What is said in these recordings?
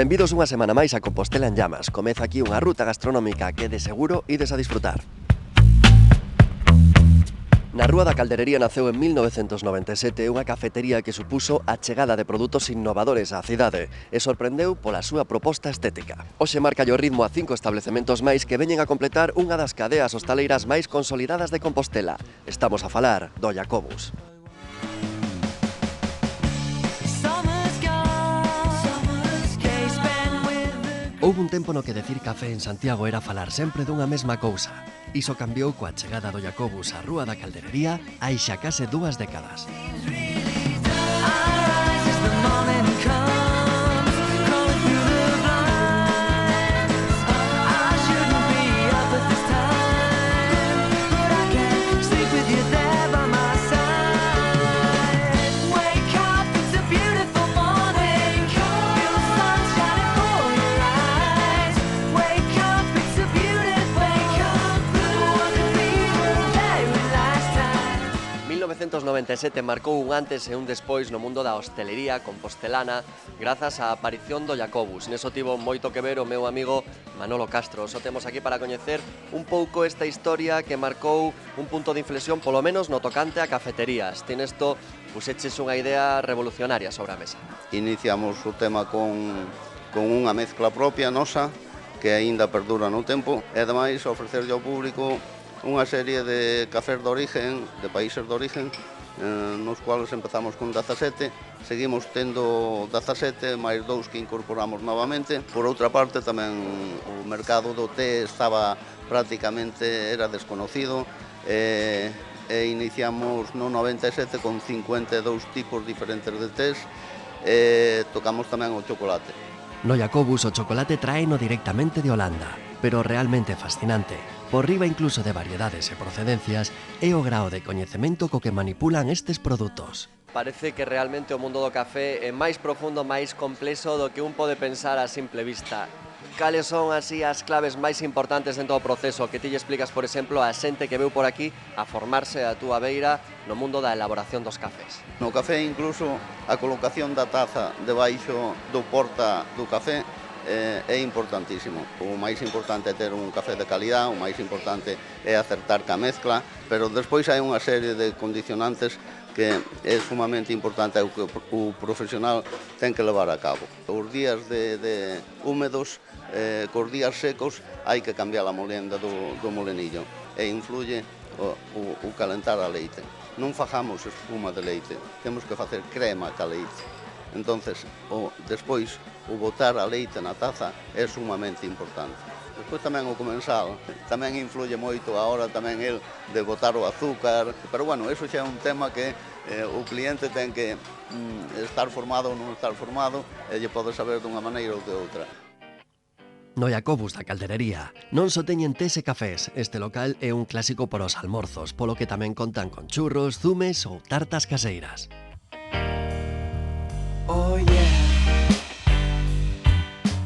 Benvidos unha semana máis a Compostela en Llamas. Comeza aquí unha ruta gastronómica que de seguro ides a disfrutar. Na Rúa da Calderería naceu en 1997 unha cafetería que supuso a chegada de produtos innovadores á cidade e sorprendeu pola súa proposta estética. Hoxe marca o ritmo a 5 establecementos máis que veñen a completar unha das cadeas hostaleiras máis consolidadas de Compostela. Estamos a falar do Jacobus. Houve un tempo no que decir café en Santiago era falar sempre dunha mesma cousa. Iso cambiou coa chegada do Jacobus á Rúa da Calderería hai xa case 2 décadas. En 1997 marcou un antes e un despois no mundo da hostelería compostelana grazas á aparición do Jacobus. Neso tivo moito que ver o meu amigo Manolo Castro. Só temos aquí para coñecer un pouco esta historia que marcou un punto de inflexión, polo menos no tocante a cafeterías. Ti nesto puxeches unha idea revolucionaria sobre a mesa. Iniciamos o tema con unha mezcla propia nosa que aínda perdura no tempo e ademais ofrecerlle ao público unha serie de cafés de origen, de países de origen, nos cuales empezamos con 17, seguimos tendo 17, máis 2 que incorporamos novamente. Por outra parte, tamén o mercado do té estaba prácticamente, era desconocido, e iniciamos no 97 con 52 tipos diferentes de tés, e tocamos tamén o chocolate. No Jacobus o chocolate traeno directamente de Holanda, pero realmente fascinante, por riba incluso de variedades e procedencias, é o grao de coñecemento co que manipulan estes produtos. Parece que realmente o mundo do café é máis profundo, máis complexo do que un pode pensar a simple vista. Cales son así as claves máis importantes dentro do proceso que ti lle explicas, por exemplo, a xente que veu por aquí a formarse a túa beira no mundo da elaboración dos cafés? No café, incluso, a colocación da taza debaixo do porta do café é importantísimo. O máis importante é ter un café de calidad, o máis importante é acertar ca mezcla, pero despois hai unha serie de condicionantes que é sumamente importante o que o profesional ten que levar a cabo. Os días de húmedos, cos días secos, hai que cambiar a molenda do molenillo e influye o calentar a leite. Non fajamos espuma de leite, temos que facer crema ca leite. Entonces, despois, o botar a leite na taza é sumamente importante. Despois tamén o comensal, tamén influye moito a hora tamén el de botar o azúcar, pero bueno, eso xa é un tema que o cliente ten que estar formado ou non estar formado e lle pode saber dunha maneira ou de outra. No Jacobus da Calderería non só teñen tés e cafés, este local é un clásico para os almorzos, polo que tamén contan con churros, zumes ou tartas caseiras. Oh yeah.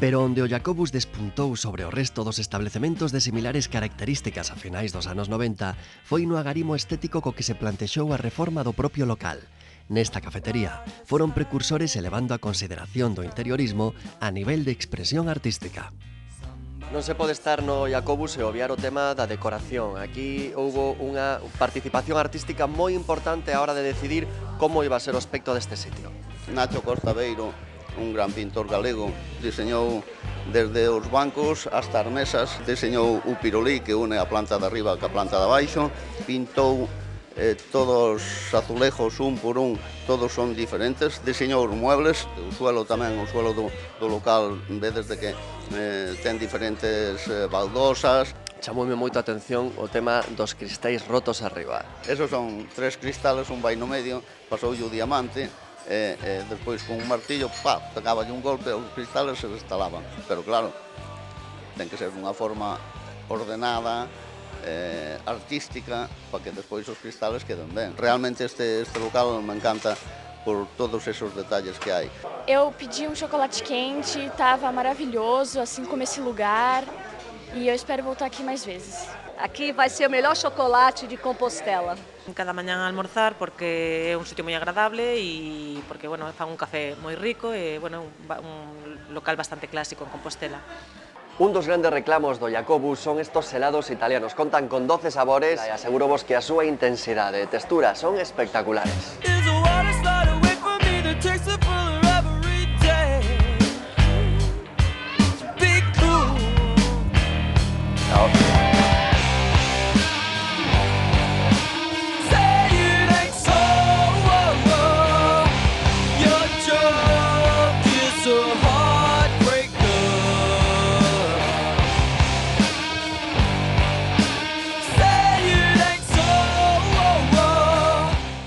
Pero onde o Jacobus despuntou sobre o resto dos establecementos de similares características a finais dos anos 90 foi no agarimo estético co que se plantexou a reforma do propio local. Nesta cafetería foron precursores elevando a consideración do interiorismo a nivel de expresión artística. Non se pode estar no Jacobus e obviar o tema da decoración. Aquí houbo unha participación artística moi importante a hora de decidir como iba a ser o aspecto deste sitio. Nacho Costa Beiro, un gran pintor galego, diseñou desde os bancos hasta as mesas, diseñou o pirolí que une a planta de arriba ca planta de abaixo, pintou todos os azulejos un por un, todos son diferentes, diseñou os muebles, o suelo tamén, o suelo do local, vedes de que ten diferentes baldosas. Chamoume moito a atención o tema dos cristais rotos arriba. Esos son 3 cristales, un vai no medio, pasoulle o diamante, e despois con un martillo, pegáballe un golpe, os cristales se instalaban. Pero claro, ten que ser dunha forma ordenada, artística, para que despois os cristales queden ben. Realmente este local me encanta por todos esos detalles que hai. Eu pedi chocolate quente, estava maravilhoso, assim como esse lugar, e eu espero voltar aqui mais vezes. Aqui vai ser o melhor chocolate de Compostela. Cada mañán a almorzar porque é un sitio moi agradable e porque, bueno, fan un café moi rico e, bueno, un local bastante clásico en Compostela. Un dos grandes reclamos do Jacobus son estos helados italianos. Contan con 12 sabores e aseguro vos que a súa intensidade e textura son espectaculares.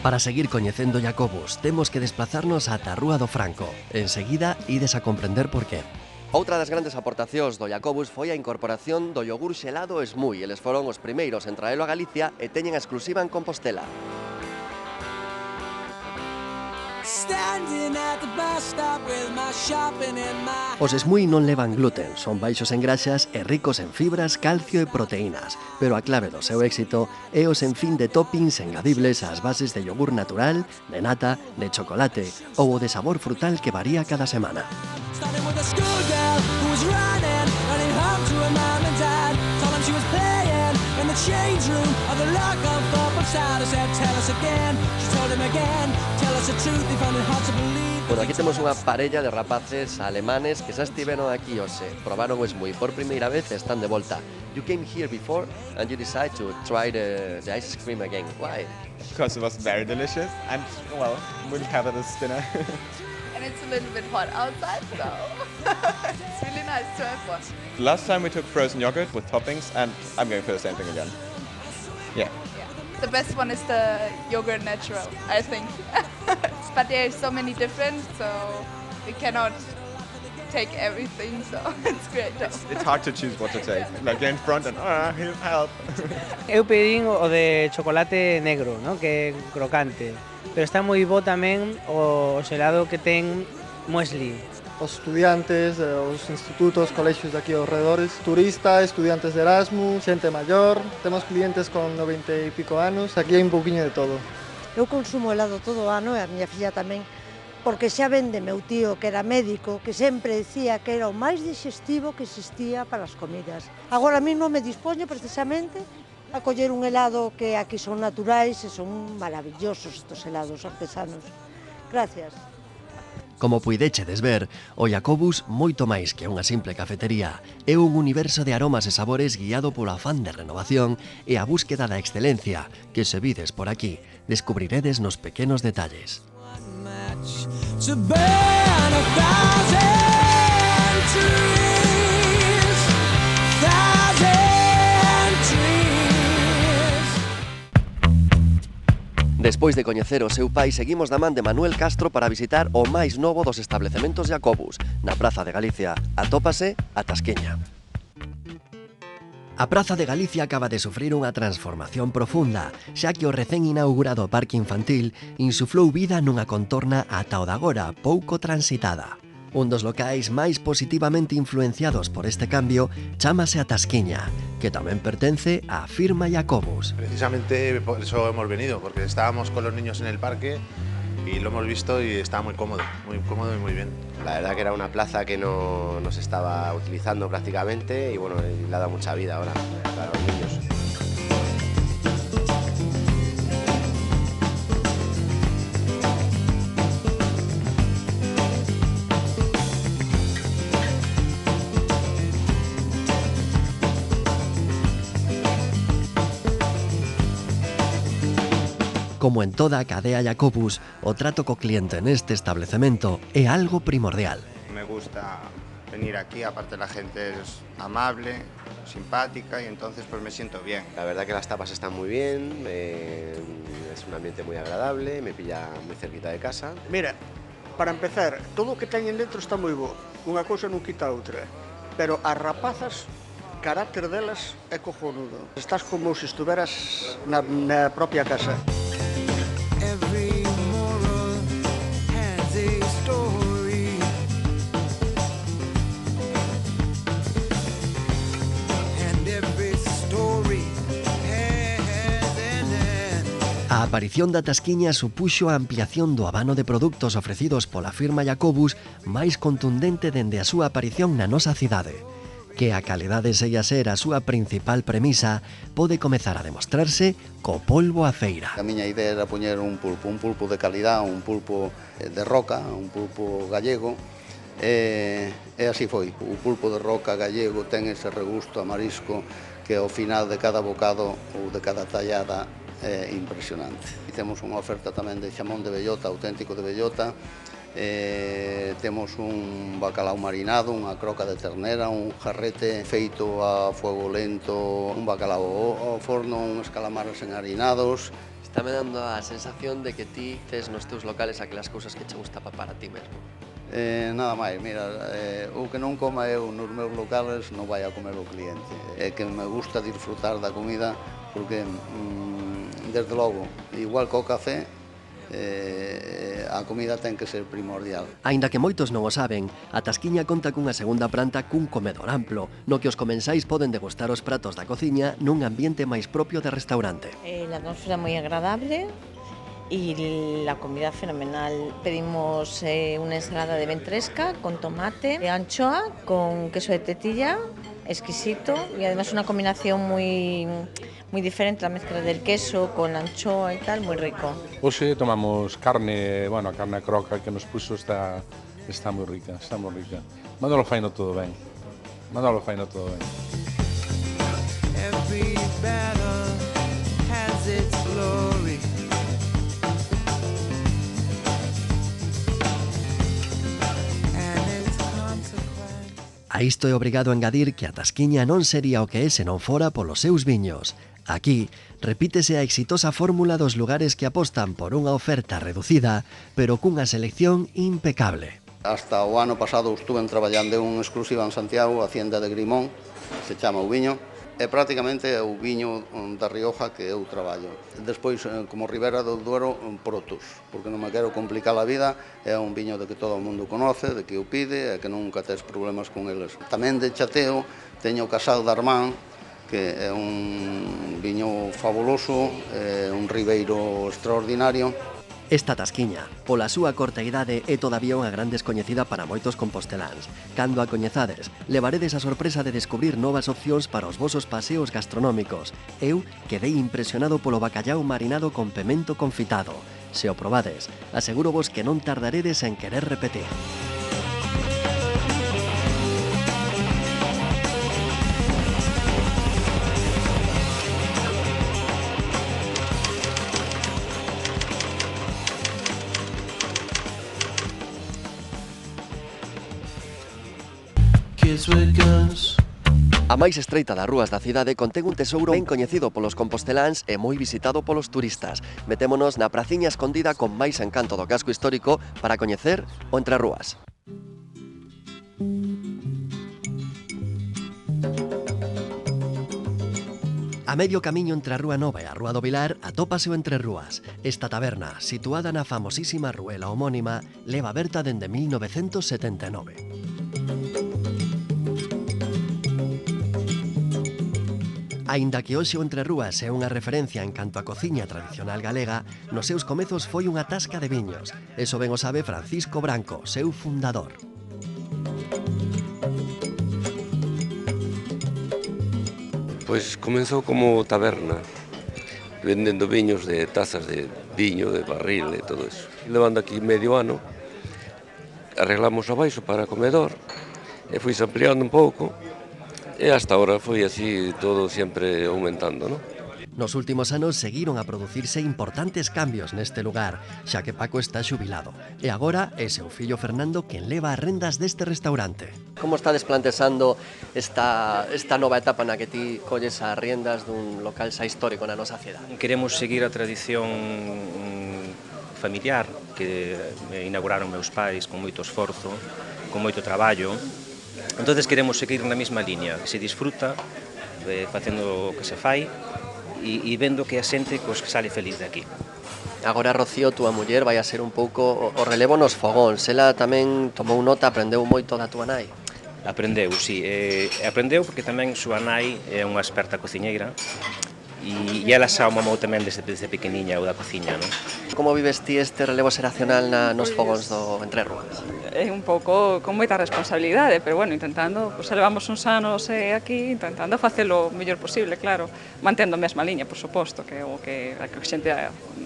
Para seguir coñecendo Jacobus, temos que desplazarnos ata a Rúa do Franco. Enseguida, ides a comprender por qué. Outra das grandes aportacións do Jacobus foi a incorporación do yogur xelado Smui. Eles foron os primeiros en traelo a Galicia e teñen a exclusiva en Compostela. Os Smui non levan gluten, son baixos en graxas e ricos en fibras, calcio e proteínas, pero a clave do seu éxito é o sinfín de toppings engadibles ás bases de yogur natural, de nata, de chocolate ou o de sabor frutal que varía cada semana. Bueno, aquí temos unha parella de rapaces alemanes que xa estiveron aquí hoxe. Probaron o Smui por primeira vez e están de volta. You came here before and you decided to try the ice cream again. Why? Because it was very delicious and, well, we'll have it as dinner. And it's a little bit hot outside, so it's really nice to have one. Last time we took frozen yogurt with toppings and I'm going for the same thing again. Yeah. The best one is the yogurt natural, I think. But there are so many different, so we cannot take everything, so it's great. It's hard to choose what to take. Like you're in front and, help. Eu pedín o de chocolate negro, ¿no? Que é crocante. Pero está moi bo tamén o xelado que ten muesli. Os estudiantes, os institutos, colexios de aquí aos redores, turistas, estudiantes de Erasmus, xente maior, temos clientes con 90 e pico anos, aquí hai un pouquiño de todo. Eu consumo helado todo o ano e a miña filla tamén, porque xa vende meu tío que era médico, que sempre decía que era o máis digestivo que existía para as comidas. Agora mesmo me dispoño precisamente a coller un helado que aquí son naturais e son maravillosos estos helados artesanos. Gracias. Como puidechedes ver, o Jacobus, moito máis que unha simple cafetería, é un universo de aromas e sabores guiado polo afán de renovación e a búsqueda da excelencia que se vides por aquí, descubriredes nos pequenos detalles. Despois de coñecer o seu pai, seguimos da man de Manuel Castro para visitar o máis novo dos establecementos Jacobus, na Praza de Galicia. Atópase a Tasqueña. A Praza de Galicia acaba de sufrir unha transformación profunda, xa que o recén inaugurado parque infantil insuflou vida nunha contorna ata o de agora pouco transitada. Un dos locais máis positivamente influenciados por este cambio chámase a Tasquiña, que tamén pertence á firma Jacobus. Precisamente por eso hemos venido, porque estábamos con los niños en el parque y lo hemos visto y está muy cómodo y muy bien. La verdad que era una plaza que no se estaba utilizando prácticamente y bueno, le ha dado mucha vida ahora para los niños. Como en toda a cadea Jacobus, o trato co cliente neste establecemento é algo primordial. Me gusta venir aquí, aparte la gente es amable, simpática y entonces pues me siento bien. La verdad que las tapas están muy bien, es un ambiente muy agradable, me pilla muy cerquita de casa. Mira, para empezar, todo o que teñen dentro está moi bo, unha cousa non quita a outra, pero as rapazas, carácter delas é cojonudo. Estás como se estuveras na propia casa. Every moral has a story, and every story A aparición da tasquiña supuxo a ampliación do abano de produtos ofrecidos pola firma Jacobus máis contundente dende a súa aparición na nosa cidade. Que a calidade sella ser a súa principal premisa pode comezar a demostrarse co polvo a feira. A miña idea era poñer un pulpo de calidad, un pulpo de roca, un pulpo gallego, e así foi. O pulpo de roca gallego ten ese regusto a marisco que ao final de cada bocado ou de cada tallada é impresionante. E temos unha oferta tamén de xamón de bellota, auténtico de bellota, temos un bacalao marinado, unha croca de ternera, un jarrete feito a fuego lento, un bacalao ao forno, uns calamares enharinados. Está me dando a sensación de que ti tes nos teus locales aquelas cousas que che gusta papar a ti mesmo. Nada máis, mira, o que non coma eu nos meus locales non vai a comer o cliente. É que me gusta disfrutar da comida porque, desde logo, igual que o café, a comida ten que ser primordial. Aínda que moitos non o saben, a Tasquiña conta cunha segunda planta cun comedor amplo, no que os comensais poden degustar os pratos da cociña nun ambiente máis propio de restaurante. La atmósfera moi agradable y la comida fenomenal. Pedimos una ensalada de ventresca con tomate, de anchoa, con queso de tetilla, exquisito, y además una combinación muy diferente, la mezcla del queso con la anchoa y tal, muy rico. Hoxe tomamos carne, bueno, a carne a croca que nos puso está moi rica, está moi rica. Manolo faino todo ben, Manolo faino todo ben. Every battle has its glory. A isto é obrigado a engadir que a Tasquiña non sería o que é se non fora polos seus viños. Aquí repítese a exitosa fórmula dos lugares que apostan por unha oferta reducida, pero cunha selección impecable. Hasta o ano pasado estuve traballando en exclusiva en Santiago, a Hacienda de Grimón, se chama o viño, e prácticamente é o viño da Rioja que eu traballo. Despois, como Ribera do Duero, Protos, porque non me quero complicar a vida, é un viño de que todo o mundo conoce, de que o pide, e que nunca tes problemas con eles. Tamén de chateo, teño o Casal de Armán, que é un viño fabuloso, un ribeiro extraordinario. Esta Tasquiña, pola súa corta idade, é todavía unha gran descoñecida para moitos composteláns. Cando a coñezades, levaredes a sorpresa de descubrir novas opcións para os vosos paseos gastronómicos. Eu quedei impresionado polo bacallau marinado con pemento confitado. Se o probades, aseguro vos que non tardaredes en querer repetir. A máis estreita das rúas da cidade contén un tesouro ben coñecido polos composteláns e moi visitado polos turistas. Metémonos na praciña escondida con máis encanto do casco histórico para coñecer o Entrerrúas. A medio camiño entre a Rúa Nova e a Rúa do Vilar atópase o Entrerrúas. Esta taberna, situada na famosísima ruela homónima, leva aberta dende 1979. Aínda que hoxe o Entrerrúas é unha referencia en canto a cociña tradicional galega, nos seus comezos foi unha tasca de viños. Eso ben o sabe Francisco Branco, seu fundador. Pois comenzou como taberna, vendendo viños de tazas de viño, de barril e todo eso. Levando aquí medio ano, arreglamos abaixo para comedor, e foi ampliando un pouco, e hasta ahora foi así todo sempre aumentando, non? Nos últimos anos seguiron a producirse importantes cambios neste lugar, xa que Paco está xubilado. E agora é seu fillo Fernando quen leva as rendas deste restaurante. Como está desplantexando esta nova etapa na que ti colles as riendas dun local xa histórico na nosa cidade? Queremos seguir a tradición familiar que inauguraron meus pais con moito esforzo, con moito traballo. Entonces queremos seguir na mesma liña, que se disfruta facendo o que se fai e vendo que a xente que sale feliz de aquí. Agora Rocío, túa muller, vai a ser un pouco o relevo nos fogóns. Ela tamén tomou nota, aprendeu moito da túa nai. Aprendeu, sí. Aprendeu porque tamén súa nai é unha experta cociñeira e ela xa o mamou tamén desde pequeniña o da cociña, non? Como vives ti este relevo xeracional nos fogóns do Entre Rúas? É un pouco con moita responsabilidade, pero bueno, intentando, pues, levamos uns anos aquí, intentando facelo o mellor posible, claro, mantendo a mesma liña, por suposto, que é o que a xente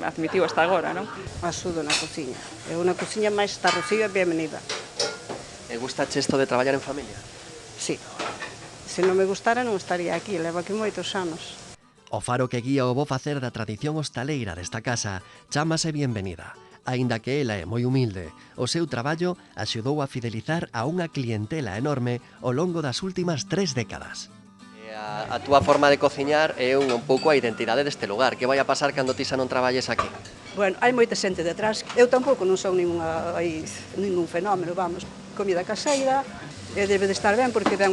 admitiu hasta agora, non? Axudo na cociña. É unha cociña máis estarreciga e bienvenida. E gustache isto de traballar en familia? Sí. Se non me gustara non estaría aquí, levo aquí moitos anos. O faro que guía o bo facer da tradición hostaleira desta casa chámase Bienvenida. Aínda que ela é moi humilde, o seu traballo axudou a fidelizar a unha clientela enorme ao longo das últimas 3 décadas. A túa forma de cociñar é un pouco a identidade deste lugar. Que vai a pasar cando ti xa non traballes aquí? Bueno, hai moita xente detrás. Eu tampouco non son ningún fenómeno, vamos. Comida caseira, e debe de estar ben porque ven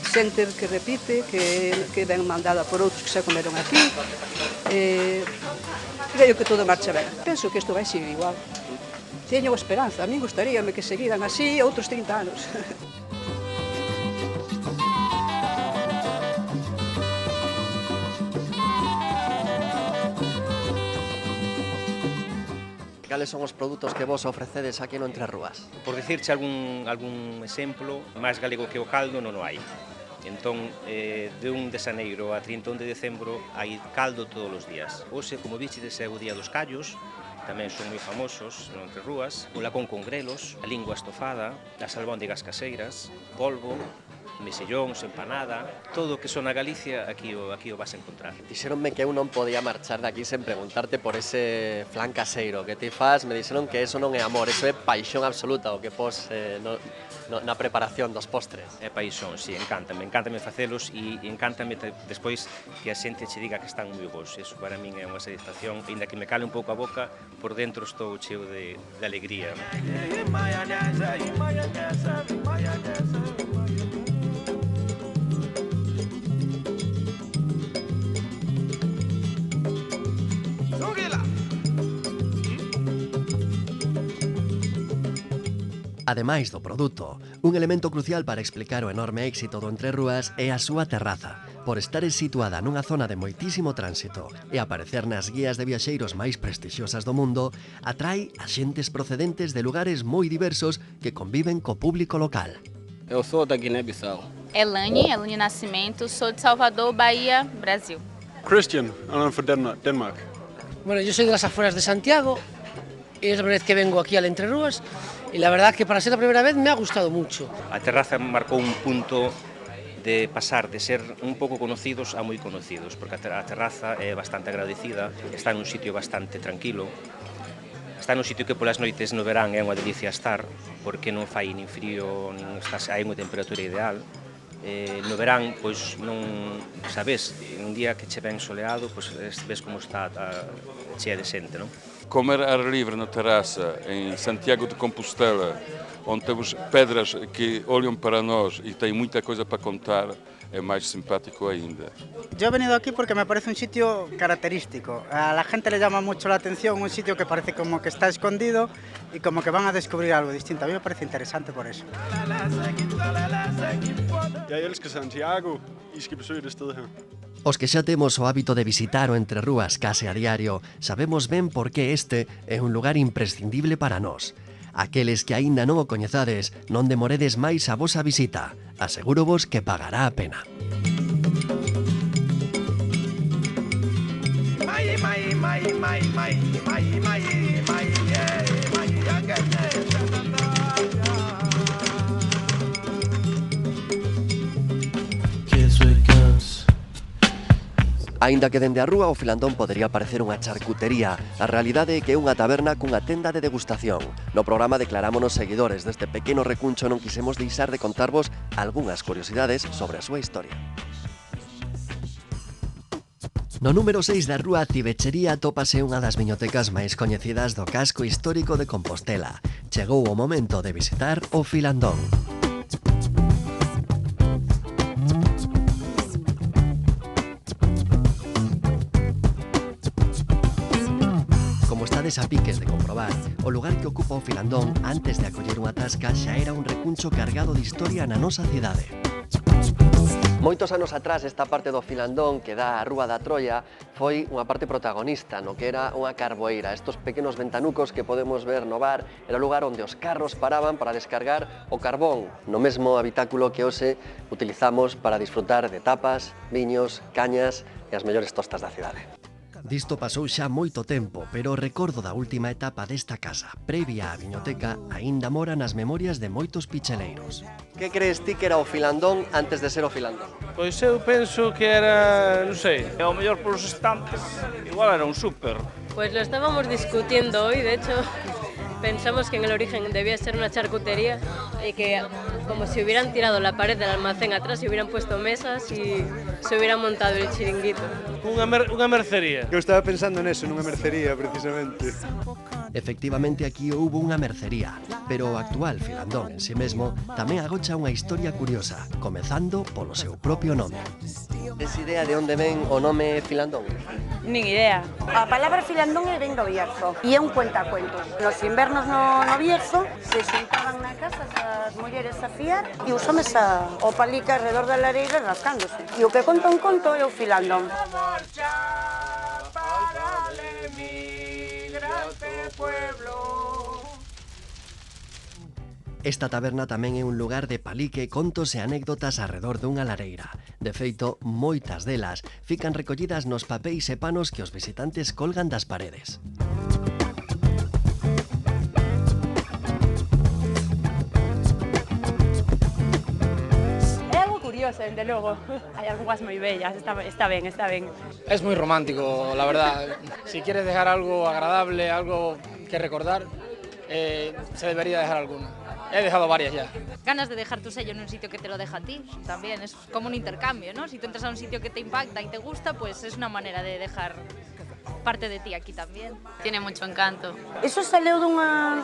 xente que repite, que ven mandada por outros que xa comeron aquí. Creo que todo marcha ben. Penso que isto vai seguir igual. Teño a esperanza, a mí gustaríame que seguiran así outros 30 anos. Cales son os produtos que vos ofrecedes aquí no Entre Rúas? Por dicirche algún exemplo, máis galego que o caldo non o hai. Entón, de 1 de xaneiro a 31 de decembro hai caldo todos os días. Hoxe, como vixides, é o Día dos Callos, tamén son moi famosos no Entre Rúas, o lacón con grelos, a lingua estofada, as albóndigas caseiras, polvo, mesellóns, empanada, todo o que son a Galicia, aquí o vas a encontrar. Dixeronme que eu non podía marchar de aquí sen preguntarte por ese flan caseiro que ti faz, me dixeron que eso non é amor, eso é paixón absoluta o que pos na preparación dos postres. É paixón, si, encántame facelos e encántame despois que a xente che diga que están moi bons. Eso para min é unha satisfacción, ainda que me cale un pouco a boca, por dentro estou cheo de alegría. Ademais do produto, un elemento crucial para explicar o enorme éxito do Entre Rúas é a súa terraza. Por estar situada nunha zona de moitísimo tránsito e aparecer nas guías de viaxeiros máis prestixiosas do mundo, atrai a xentes procedentes de lugares moi diversos que conviven co público local. Eu sou da Guiné-Bissau. Elane Nascimento, sou de Salvador, Bahia, Brasil. Christian, I'm from Denmark. Bueno, yo soy de las afueras de Santiago, y es la primera vez que vengo aquí al Entre Rúas, y la verdad que para ser la primera vez me ha gustado mucho. A terraza marcou un punto de pasar de ser un pouco conocidos a moi conocidos, porque a terraza é bastante agradecida, está nun sitio bastante tranquilo, está nun sitio que polas noites no verán é unha delicia estar, porque non fai nin frío, nin hai unha temperatura ideal. No verán, pois non sabes, un día que che ven soleado, pois ves como está chea de xente, non? Comer ar livre na terraça em Santiago de Compostela, onde temos pedras que olham para nós e tem muita coisa para contar, é máis simpático ainda. Yo he venido aquí porque me parece un sitio característico. A la gente le llama mucho la atención, un sitio que parece como que está escondido y como que van a descubrir algo distinto. A mí me parece interesante por eso. Jeg elsker Santiago. I skal besøge det sted her. Os que xa temos o hábito de visitar o Entre Rúas case a diario, sabemos ben por que este é un lugar imprescindible para nós. Aqueles que aínda non o coñezades, non demoredes máis a vosa visita. Asegúrovos que pagará a pena. Aínda que dende a rúa o Filandón podería parecer unha charcutería, a realidade é que é unha taberna cunha tenda de degustación. No programa declarámonos seguidores deste pequeno recuncho, non quisemos deixar de contarvos algunhas curiosidades sobre a súa historia. No número 6 da rúa Cibechería atópase unha das viñotecas máis coñecidas do casco histórico de Compostela. Chegou o momento de visitar o Filandón. A piques de comprobar, o lugar que ocupa o Filandón antes de acoller unha tasca xa era un recuncho cargado de historia na nosa cidade. Moitos anos atrás, esta parte do Filandón que dá a Rúa da Troia foi unha parte protagonista no que era unha carboeira. Estos pequenos ventanucos que podemos ver no bar era o lugar onde os carros paraban para descargar o carbón, no mesmo habitáculo que hoxe utilizamos para disfrutar de tapas, viños, cañas e as mellores tostas da cidade. Disto pasou xa moito tempo, pero o recordo da última etapa desta casa, previa á viñoteca, aínda mora nas memorias de moitos picheleiros. Que crees ti que era o Filandón antes de ser o Filandón? Pois eu penso que era, non sei, ao mellor polos estantes, igual era un súper. Pues lo estábamos discutiendo hoy, de hecho, pensamos que en el origen debía ser una charcutería y que como si hubieran tirado la pared del almacén atrás y hubieran puesto mesas y se hubiera montado el chiringuito. Unha mercería. Eu estaba pensando neso, nunha mercería, precisamente. Efectivamente, aquí houbo unha mercería, pero o actual Filandón en si mesmo tamén agocha unha historia curiosa, comezando polo seu propio nome. Tes idea de onde ven o nome Filandón? Nin idea. A palabra filandón é ben do Bierzo e é un cuentacuentos. Nos invernos no Bierzo se xuntaban na casa as mulleres a fiar e os homes o palica alrededor da lareira rascándose. E o que conta un conto é o Filandón. Esta taberna tamén é un lugar de palique, contos e anécdotas arredor dunha lareira. De feito, moitas delas fican recollidas nos papéis e panos que os visitantes colgan das paredes. É algo curioso, desde logo. Hai algunhas moi bellas, está ben, está ben. Es muy romántico, la verdad. Si quieres dejar algo agradable, algo que recordar, se debería dejar alguna. He dejado varias ya. Ganas de dejar tu sello en un sitio que te lo deja a ti, también es como un intercambio, ¿no? Si tú entras a un sitio que te impacta y te gusta, pues es una manera de dejar parte de ti aquí también. Tiene mucho encanto. Eso saleu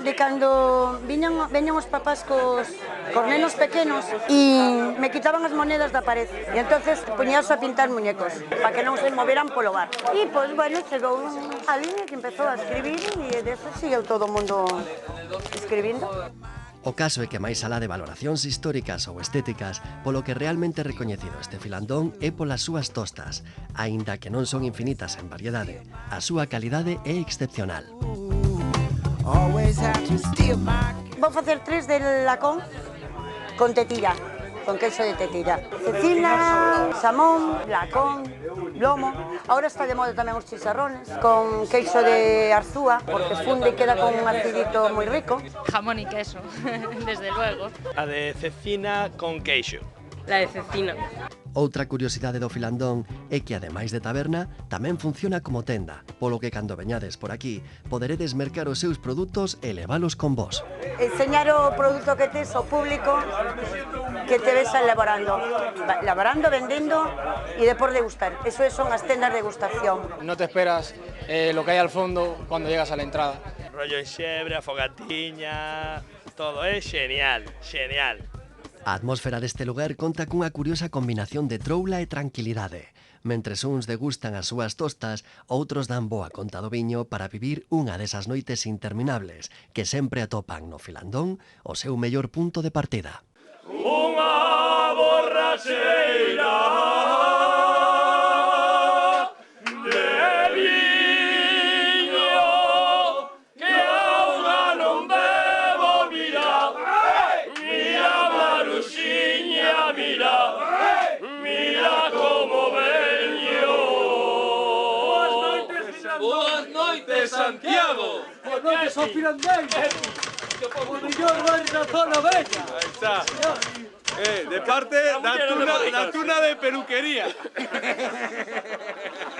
de cando veñan os papás cos nenos pequenos e me quitaban as monedas da pared. E entonces poñías a pintar muñecos para que non se moveran polo bar. E, pois, bueno, chegou a liña que empezou a escribir e de eso sigueu todo o mundo escribindo. O caso é que máis alá de valoracións históricas ou estéticas, polo que realmente recoñecido este Filandón é polas súas tostas, aínda que non son infinitas en variedade. A súa calidade é excepcional. Vou facer 3 de lacón con tetilla, con queso de tetilla. Cecina, xamón, lacón, lomo. Ahora está de moda tamén os chicharrones, con queixo de arzúa, porque funde e queda con un acidito moi rico. Jamón y queso, desde luego. A de cecina con queixo. La de cecina. Outra curiosidade do Filandón é que, ademais de taberna, tamén funciona como tenda, polo que cando veñades por aquí, poderedes mercar os seus produtos e levalos con vos. Enseñar o produto que tes ao público que te ves elaborando, vendendo e depois degustar. Eso son as tendas de degustación. No te esperas lo que hay al fondo cuando llegas a la entrada. Rollo en xebre, a fogatiña, todo é genial, genial. A atmósfera deste lugar conta cunha curiosa combinación de troula e tranquilidade. Mentres uns degustan as súas tostas, outros dan boa conta do viño para vivir unha desas noites interminables que sempre atopan no Filandón o seu mellor punto de partida. Unha borracheira Santiago! Boas noites ao Filandeiros! O mellor bar da zona bella! Aí está. De parte da tuna de peluquería.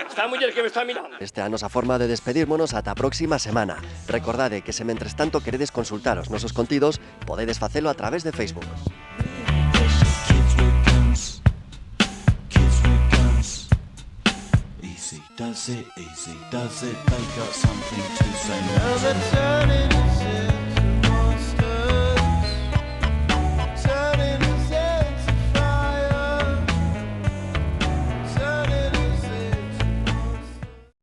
Esta muller que me está mirando. Esta é a nosa forma de despedirmonos ata a próxima semana. Recordade que se mentres tanto queredes consultar os nosos contidos, podedes facelo a través de Facebook. Does it, easy, does it, they got something to say.